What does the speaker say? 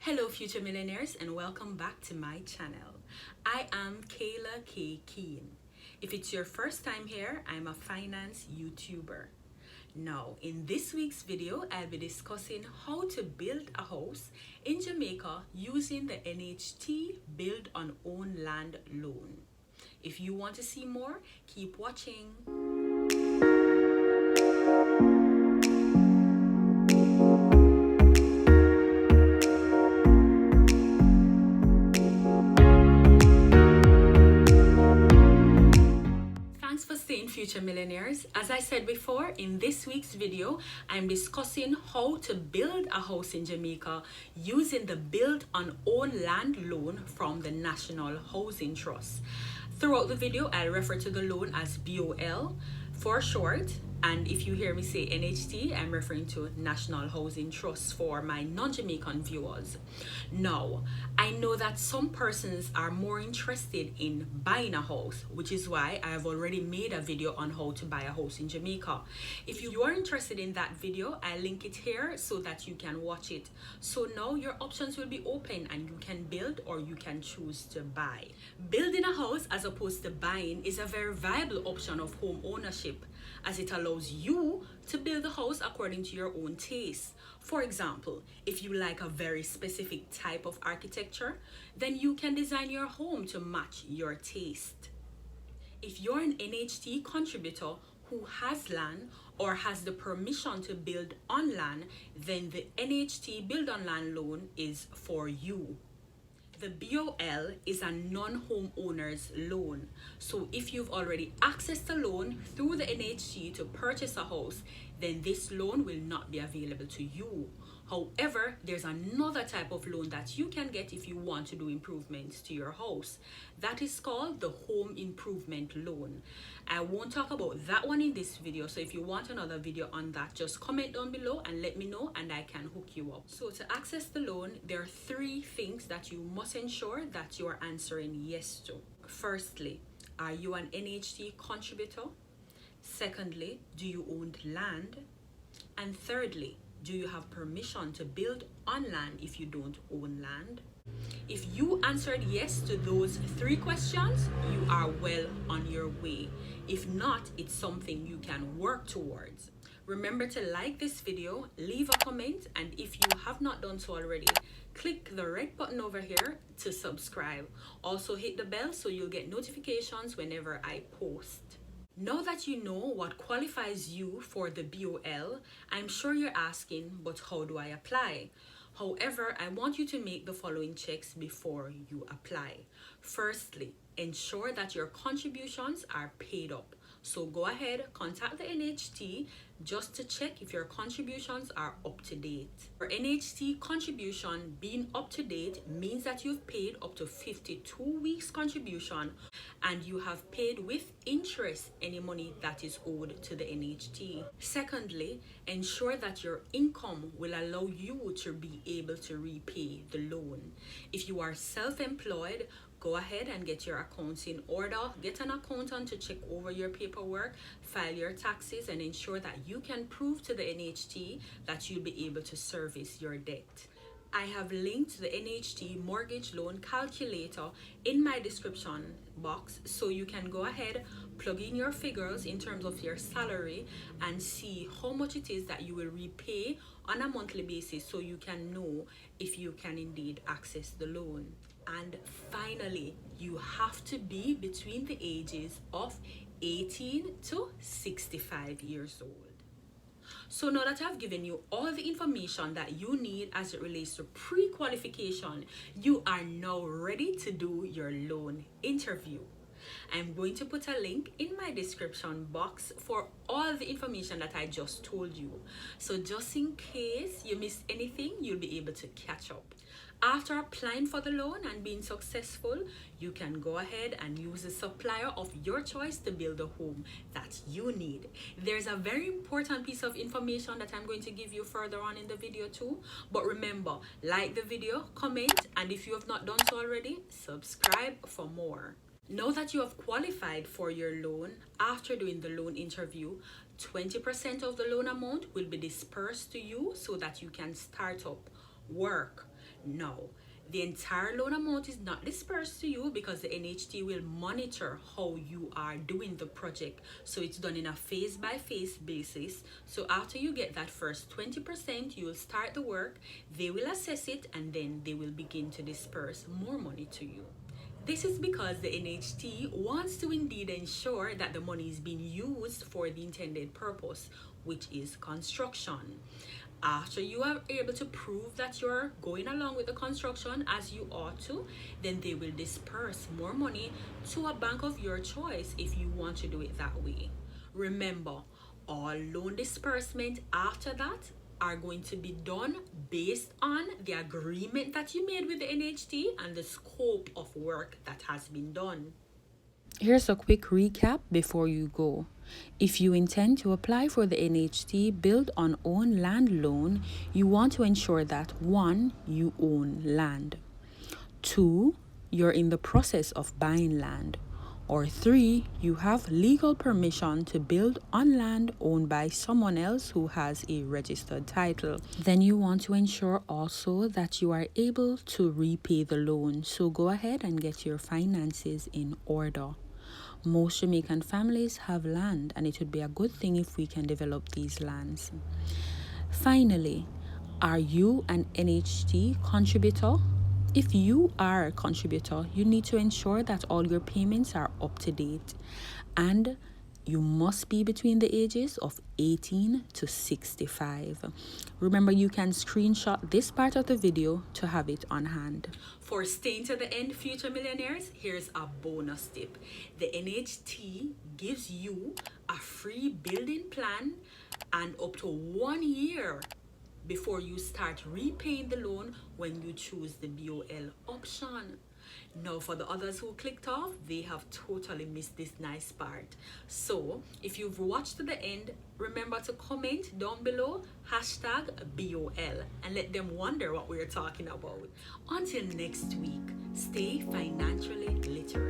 Hello future millionaires and welcome back to my channel. I am Kayla.K.Keane. If it's your first time here, I'm a finance YouTuber. Now, in this week's video, I'll be discussing how to build a house in Jamaica using the NHT Build on Own Land loan. If you want to see more, keep watching. Thanks for staying future millionaires. As I said before, in this week's video, I'm discussing how to build a house in Jamaica using the Build on Own Land loan from the National Housing Trust. Throughout the video, I'll refer to the loan as BOL for short. And if you hear me say NHT, I'm referring to National Housing Trust for my non-Jamaican viewers. Now, I know that some persons are more interested in buying a house, which is why I have already made a video on how to buy a house in Jamaica. If you are interested in that video, I'll link it here so that you can watch it. So now your options will be open and you can build or you can choose to buy. Building a house as opposed to buying is a very viable option of home ownership, as it allows you to build a house according to your own taste. For example, if you like a very specific type of architecture, then you can design your home to match your taste. If you're an NHT contributor who has land or has the permission to build on land, then the NHT Build on Land loan is for you. The BOL is a non-homeowner's loan. So if you've already accessed the loan through the NHT to purchase a house, then this loan will not be available to you. However, there's another type of loan that you can get if you want to do improvements to your house. That is called the Home Improvement Loan. I won't talk about that one in this video, so if you want another video on that, just comment down below and let me know and I can hook you up. So to access the loan, there are 3 things that you must ensure that you are answering yes to. Firstly, are you an NHT contributor? Secondly, do you own land? And thirdly, do you have permission to build on land if you don't own land? If you answered yes to those 3 questions, you are well on your way. If not, it's something you can work towards. Remember to like this video, leave a comment, and if you have not done so already, click the red button over here to subscribe. Also hit the bell so you'll get notifications whenever I post. Now that you know what qualifies you for the BOL, I'm sure you're asking, but how do I apply? However, I want you to make the following checks before you apply. Firstly, ensure that your contributions are paid up. So go ahead, contact the NHT just to check if your contributions are up to date. For NHT contribution being up to date means that you've paid up to 52 weeks contribution and you have paid with interest any money that is owed to the NHT. Secondly, ensure that your income will allow you to be able to repay the loan. If you are self-employed, go ahead and get your accounts in order. Get an accountant to check over your paperwork, file your taxes, and ensure that you can prove to the NHT that you'll be able to service your debt. I have linked the NHT mortgage loan calculator in my description box, so you can go ahead, plug in your figures in terms of your salary and see how much it is that you will repay on a monthly basis, so you can know if you can indeed access the loan. And finally, you have to be between the ages of 18 to 65 years old. So now that I've given you all the information that you need as it relates to pre-qualification, you are now ready to do your loan interview. I'm going to put a link in my description box for all the information that I just told you. So just in case you missed anything, you'll be able to catch up. After applying for the loan and being successful, you can go ahead and use a supplier of your choice to build a home that you need. There's a very important piece of information that I'm going to give you further on in the video too. But remember, like the video, comment, and if you have not done so already, subscribe for more. Now that you have qualified for your loan, after doing the loan interview, 20% of the loan amount will be dispersed to you so that you can start up work. No, the entire loan amount is not dispersed to you because the NHT will monitor how you are doing the project. So it's done in a phase by phase basis. So after you get that first 20%, you will start the work, they will assess it, and then they will begin to disperse more money to you. This is because the NHT wants to indeed ensure that the money is being used for the intended purpose, which is construction. After you are able to prove that you're going along with the construction as you ought to, then they will disperse more money to a bank of your choice if you want to do it that way. Remember, all loan disbursement after that are going to be done based on the agreement that you made with the NHT and the scope of work that has been done. Here's a quick recap before you go. If you intend to apply for the NHT Build on Own Land loan, you want to ensure that 1. You own land, 2. You're in the process of buying land, or 3. You have legal permission to build on land owned by someone else who has a registered title. Then you want to ensure also that you are able to repay the loan. So go ahead and get your finances in order. Most Jamaican families have land, and it would be a good thing if we can develop these lands. Finally, are you an NHT contributor? If you are a contributor, you need to ensure that all your payments are up to date, and you must be between the ages of 18 to 65. Remember, you can screenshot this part of the video to have it on hand. For staying to the end, future millionaires, here's a bonus tip. The NHT gives you a free building plan and up to 1 year before you start repaying the loan when you choose the BOL option. Now, for the others who clicked off, they have totally missed this nice part. So, if you've watched to the end, remember to comment down below #BOL and let them wonder what we're talking about. Until next week, stay financially literate.